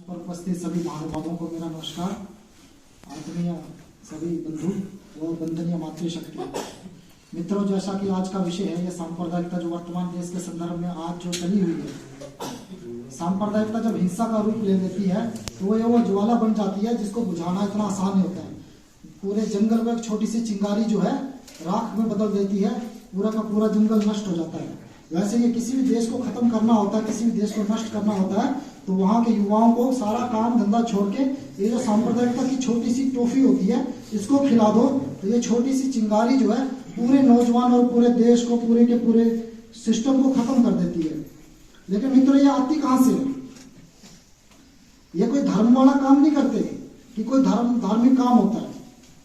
पर उपस्थित सभी महानुभावों को मेरा नमस्कार। आदरणीय सभी बंधु और वंदनीय मातृशक्ति मित्रों, जैसा कि आज का विषय है, यह सांप्रदायिकता जो वर्तमान देश के संदर्भ में आज जो चली हुई है। सांप्रदायिकता जब हिंसा का रूप ले लेती है तो वो ज्वाला बन जाती है जिसको बुझाना इतना आसान नहीं होता है। पूरे जंगल में एक छोटी सी चिंगारी जो है राख में बदल देती है, पूरा का पूरा जंगल नष्ट हो जाता है। वैसे ये किसी भी देश को खत्म करना होता है, किसी भी देश को नष्ट करना होता है, तो वहाँ के युवाओं को सारा काम धंधा छोड़ के ये जो सांप्रदायिकता की छोटी सी टॉफी होती है इसको खिला दो, तो ये छोटी सी चिंगारी जो है पूरे नौजवान और पूरे देश को, पूरे के पूरे सिस्टम को खत्म कर देती है। लेकिन मित्रों, ये आती कहाँ से? ये कोई धर्म वाला काम नहीं करते कि कोई धार्मिक काम होता है।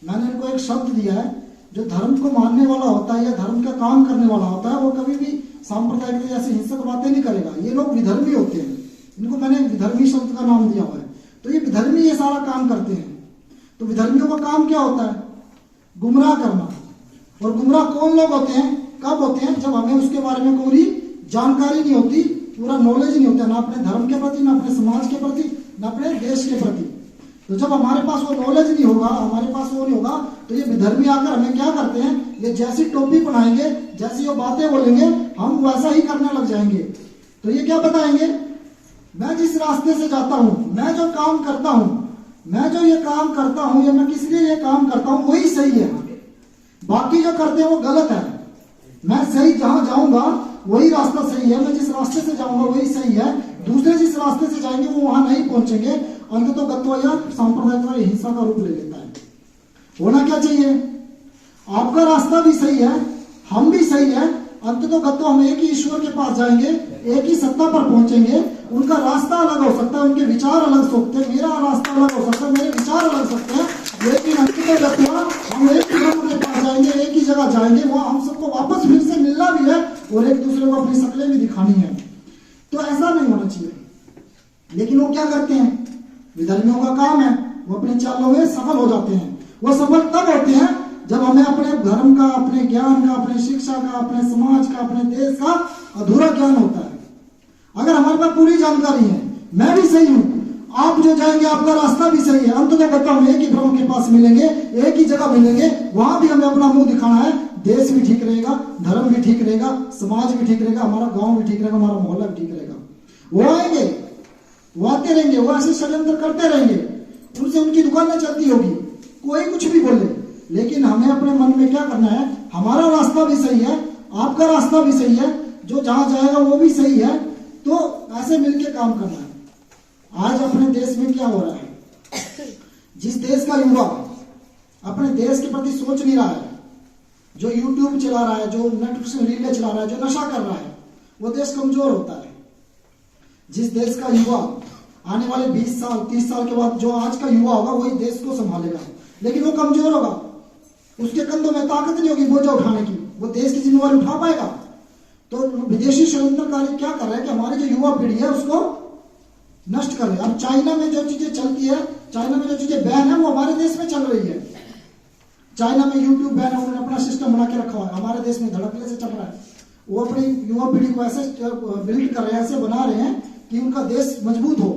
मैंने इनको एक शब्द दिया है, जो धर्म को मानने वाला होता है या धर्म का काम करने वाला होता है वो कभी भी सांप्रदायिक जैसी हिंसक बातें नहीं करेगा। ये लोग विधर्मी होते हैं, इनको मैंने विधर्मी शब्द का नाम दिया हुआ है। तो ये विधर्मी ये सारा काम करते हैं। तो विधर्मियों का काम क्या होता है? गुमराह करना। और गुमराह कौन लोग होते हैं, कब होते हैं? जब हमें उसके बारे में पूरी जानकारी नहीं होती, पूरा नॉलेज नहीं होता, ना अपने धर्म के प्रति, ना अपने समाज के प्रति, ना अपने देश के प्रति। तो जब हमारे पास वो नॉलेज नहीं होगा, हमारे पास वो नहीं होगा, तो ये विधर्मी आकर हमें क्या करते हैं, ये जैसी टोपी पहनाएंगे, जैसी वो बातें बोलेंगे, हम वैसा ही करने लग जाएंगे। तो ये क्या बताएंगे? मैं जिस रास्ते से जाता हूँ, मैं जो काम करता हूँ, मैं जो ये काम करता हूँ, या मैं किस लिए ये काम करता हूँ, वही सही है। बाकी जो करते हैं वो गलत है। मैं सही जहां जाऊंगा वही रास्ता सही है, मैं जिस रास्ते से जाऊंगा वही सही है। दूसरे जिस रास्ते से जाएंगे वो वहां नहीं पहुंचेंगे। अंत तो गत्वया सांप्रदायिकता हिंसा का रूप ले लेता है। होना क्या चाहिए? आपका रास्ता भी सही है, हम भी सही है, अंत तो गत्व हम एक ही ईश्वर के पास जाएंगे, एक ही सत्ता पर पहुंचेंगे। उनका रास्ता अलग हो सकता है, उनके विचार अलग हो सकते हैं, मेरा रास्ता अलग हो सकता है, मेरे विचार अलग हो सकते हैं, लेकिन अंत तो गत्व हम एक ही के पास जाएंगे, एक ही जगह जाएंगे। वहां हम सबको वापस फिर से मिलना भी है और एक दूसरे को अपनी शक्लें भी दिखानी है। तो ऐसा नहीं होना चाहिए। लेकिन वो क्या करते हैं? विधर्मियों का काम है, वो अपनी चालों में सफल हो जाते हैं। वो सफल तब होते हैं जब हमें अपने धर्म का, अपने ज्ञान का, अपने शिक्षा का, अपने समाज का, अपने देश का अधूरा ज्ञान होता है। अगर हमारे पास पूरी जानकारी है, मैं भी सही हूं, आप जो जाएंगे आपका रास्ता भी सही है, अंत में हम एक ही ब्रह्म के पास मिलेंगे, एक ही जगह मिलेंगे, वहां भी हमें अपना मुंह दिखाना है। देश भी ठीक रहेगा, धर्म भी ठीक रहेगा, समाज भी ठीक रहेगा, हमारा गांव भी ठीक रहेगा, हमारा मोहल्ला भी ठीक रहेगा। वो आएंगे, वो आते रहेंगे, वो ऐसे षड्यंत्र करते रहेंगे, उनसे उनकी दुकानें चलती होगी, कोई कुछ भी बोले, लेकिन हमें अपने मन में क्या करना है? हमारा रास्ता भी सही है, आपका रास्ता भी सही है, जो जहां जाएगा वो भी सही है। तो ऐसे मिलके काम करना है। आज अपने देश में क्या हो रहा है? जिस देश का युवा अपने देश के प्रति सोच नहीं रहा है, जो यूट्यूब चला रहा है, जो नेटफ्लिक्स में रीलें चला रहा है, जो नशा कर रहा है, वो देश कमजोर होता है। जिस देश का युवा आने वाले 20 साल 30 साल के बाद, जो आज का युवा होगा वही देश को संभालेगा, लेकिन वो कमजोर होगा, उसके कंधों में ताकत नहीं होगी बोझा उठाने की, वो देश की जिम्मेवारी उठा पाएगा। तो विदेशी षड्यंत्रकारी क्या कर रहे हैं कि हमारी जो युवा पीढ़ी है उसको नष्ट कर रहे हैं। अब चाइना में जो चीजें चलती है, चाइना में जो चीजें बैन है, वो हमारे देश में चल रही है। चाइना में यूट्यूब बैन है, उन्होंने अपना सिस्टम बना के रखा हुआ है, हमारे देश में धड़कने से चल रहा है। वो अपनी युवा पीढ़ी को ऐसे बिल्ड कर रहे हैं, ऐसे बना रहे हैं कि उनका देश मजबूत हो।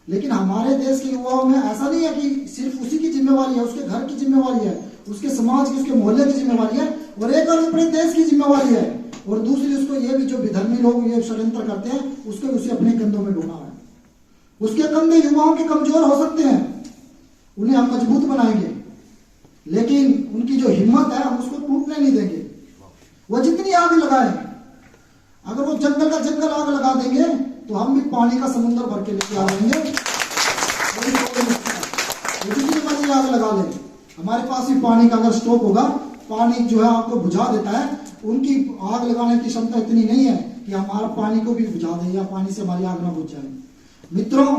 लेकिन हमारे देश के युवाओं में ऐसा नहीं है कि सिर्फ उसी की जिम्मेवारी है, उसके घर की जिम्मेवारी है, उसके समाज की, उसके मोहल्ले की जिम्मेवारी है, और एक और अपने देश की जिम्मेवारी है, और दूसरी उसको ये भी जो विधर्मी लोग ये षड्यंत्र करते हैं उसको उसे अपने कंधों में ढोना है। उसके कंधे युवाओं के कमजोर हो सकते हैं, उन्हें हम मजबूत बनाएंगे, लेकिन उनकी जो हिम्मत है हम उसको टूटने नहीं देंगे। वो जितनी आग लगाए, अगर वो जंगल का जंगल आग लगा देंगे तो हम भी पानी का समुद्र भर के लेके आ जाएंगे। जितनी मर्जी आग लगा ले, हमारे पास भी पानी का अगर स्टॉक होगा, पानी जो है आपको बुझा देता है। उनकी आग लगाने की क्षमता इतनी नहीं है कि हमारा पानी को भी बुझा दे या पानी से हमारी आग ना बुझ जाए। मित्रों,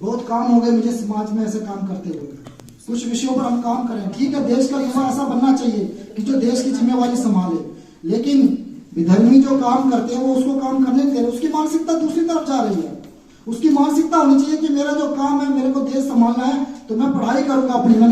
बहुत काम हो गए मुझे समाज में ऐसे काम करते हुए। कुछ विषयों पर हम काम करें, ठीक है, देश का युवा ऐसा बनना चाहिए कि जो देश की जिम्मेवारी संभाले, लेकिन विधर्मी जो काम करते हैं वो उसको काम करने नहीं दे रहे। उसकी मानसिकता दूसरी तरफ जा रही है। उसकी मानसिकता होनी चाहिए कि मेरा जो काम है, मेरे को देश संभालना है, तो मैं पढ़ाई करूंगा अपनी, मैं